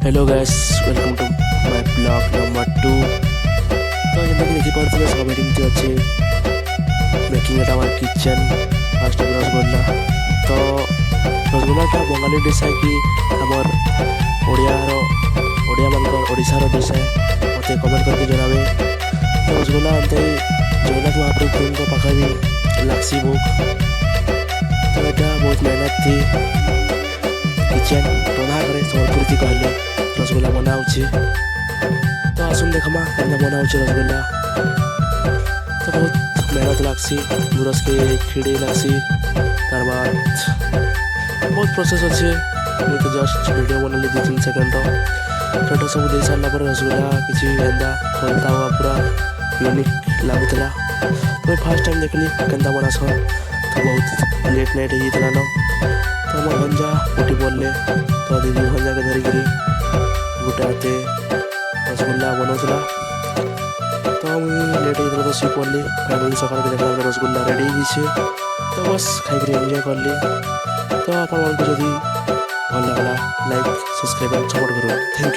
Hello guys, welcome to my blog number 2। तो जैसे कि देखिए सब एडिंग अच्छे making at our kitchen fast rasgulla. तो रसगोल्लाटा बंगाली डिश है कि आमर ओडिया मानकर ओडिशार डिश है। मत कमेंट करके जनावे। तो रसगोल्ला एमती जगन्नाथ महाप्रभु को पाखे भी लाग्सी बुक। तो यहाँ बहुत मेहनत थी किचन रंधा करे सम्बलपुरी थी कहले रसगोल्ला बनाऊे। तो आसुन देखमा केन्ता बनाऊे रसगोल्ला। तो बहुत मेहनत लाग्सी गुरस के खिड़ी लाग्सी तार बाद बहुत प्रोसेस अच्छे। मुझे तो जस्ट वीडियो बनली 2-3 सेकेंड फोटो सब दे सारा पर रसगोल्ला किसी एंदा खोलता हुआ पूरा यूनिक लगुला। तो फास्ट टाइम देखली केन्ता बनास। तो बहुत लेट नाइट होता न। तो मोर भंजा उठी पड़े। तो दीदी भंजा के धरिकी गोटे हाथे रसगोल्ला बनाऊला। तो मुझे लेट होता तो शी पड़ली। फाइनाली सकाल के देखा रसगोल्ला रेडी हो। तो बस खाई एंजय करली। तो आप जदि भल लगला लाइक सब्सक्राइब सपोर्ट करो। Thank you.